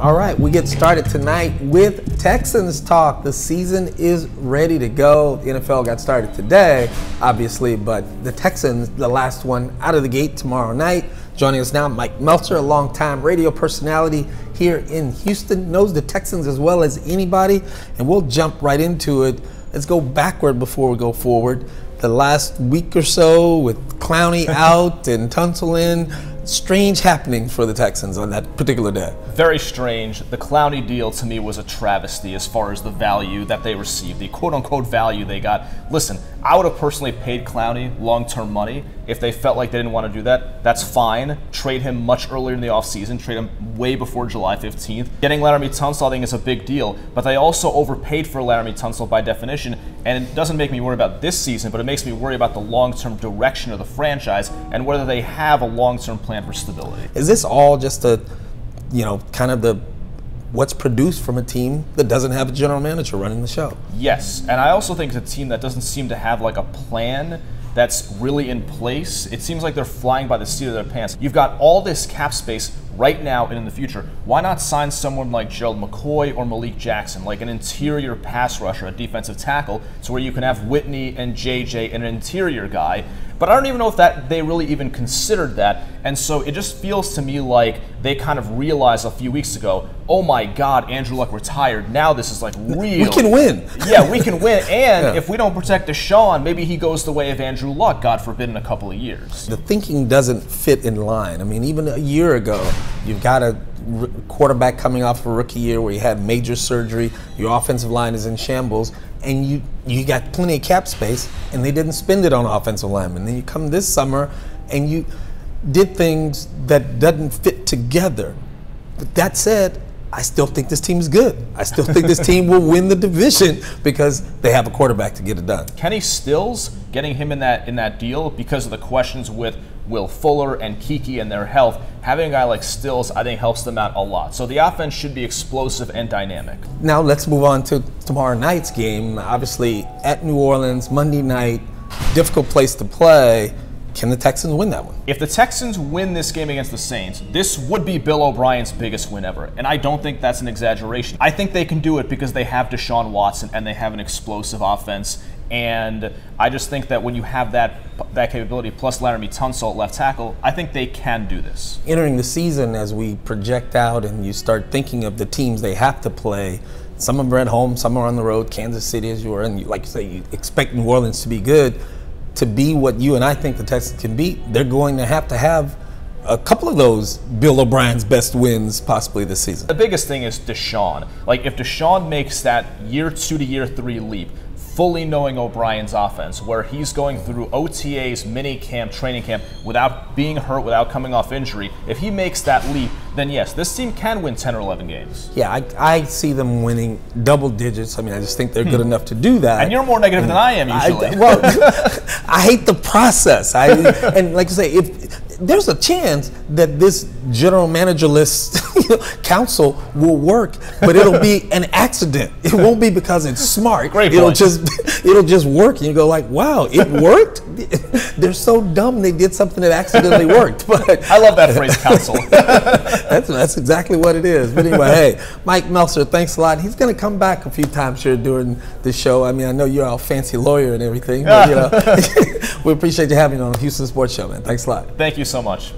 All right, we get started tonight with Texans talk. The season is ready to go. The NFL got started today, obviously, but the Texans, the last one out of the gate tomorrow night. Joining us now, Mike Meltser, a longtime radio personality here in Houston, knows the Texans as well as anybody, and we'll jump right into it. Let's go backward before we go forward. The last week or so with Clowney out and Tunsil in, strange happening for the Texans on that particular day. Very strange. The Clowney deal to me was a travesty as far as the value that they received, the quote-unquote value they got. Listen, I would have personally paid Clowney long-term money if they felt like they didn't want to do that. That's fine. Trade him much earlier in the offseason. Trade him way before July 15th. Getting Laremy Tunsil, I think, is a big deal, but they also overpaid for Laremy Tunsil by definition, and it doesn't make me worry about this season, but it makes me worry about the long-term direction of the franchise and whether they have a long-term plan for stability. Is this all just a, kind of the what's produced from a team that doesn't have a general manager running the show? Yes, and I also think it's a team that doesn't seem to have like a plan that's really in place. It seems like they're flying by the seat of their pants. You've got all this cap space right now and in the future. Why not sign someone like Gerald McCoy or Malik Jackson, like an interior pass rusher, a defensive tackle, to where you can have Whitney and JJ and an interior guy? But I don't even know if that they really even considered that. And so it just feels to me like they kind of realized a few weeks ago, oh my God, Andrew Luck retired. Now this is like real. We can win. Yeah, we can win. And if we don't protect Deshaun, maybe he goes the way of Andrew Luck, God forbid, in a couple of years. The thinking doesn't fit in line. I mean, even a year ago, you've got a quarterback coming off a rookie year where you had major surgery, your offensive line is in shambles, and you got plenty of cap space, and they didn't spend it on offensive linemen. Then you come this summer, and you did things that doesn't fit together. But that said, I still think this team is good. I still think this team will win the division because they have a quarterback to get it done. Kenny Stills, getting him in that deal because of the questions with Will Fuller and Kiki and their health, having a guy like Stills, I think, helps them out a lot. So the offense should be explosive and dynamic. Now let's move on to tomorrow night's game. Obviously at New Orleans, Monday night, difficult place to play. Can the Texans win that one? If the Texans win this game against the Saints, this would be Bill O'Brien's biggest win ever. And I don't think that's an exaggeration. I think they can do it because they have Deshaun Watson and they have an explosive offense. And I just think that when you have that capability, plus Laremy Tunsil at left tackle, I think they can do this. Entering the season, as we project out and you start thinking of the teams they have to play, some of them are at home, some are on the road, Kansas City as you were, and like you say, you expect New Orleans to be good. To be what you and I think the Texans can beat, they're going to have a couple of those Bill O'Brien's best wins possibly this season. The biggest thing is Deshaun. Like, if Deshaun makes that year 2 to year 3 leap, fully knowing O'Brien's offense, where he's going through OTAs, mini camp, training camp, without being hurt, without coming off injury, if he makes that leap, then yes, this team can win 10 or 11 games. Yeah, I see them winning double digits. I mean, I just think they're good enough to do that. And you're more negative than I am usually. I hate the process. And like I say, if there's a chance that this general manager-less council will work, but it'll be an accident. It won't be because it's smart. Great it'll point. it'll just work, and you go like, wow, it worked. They're so dumb they did something that accidentally worked. But I love that phrase, council. That's exactly what it is. But anyway, hey, Mike Meltser, thanks a lot. He's going to come back a few times here during the show. I mean, I know you're a fancy lawyer and everything, but we appreciate you having you on the Houston Sports Show, man. Thanks a lot. Thank you so much.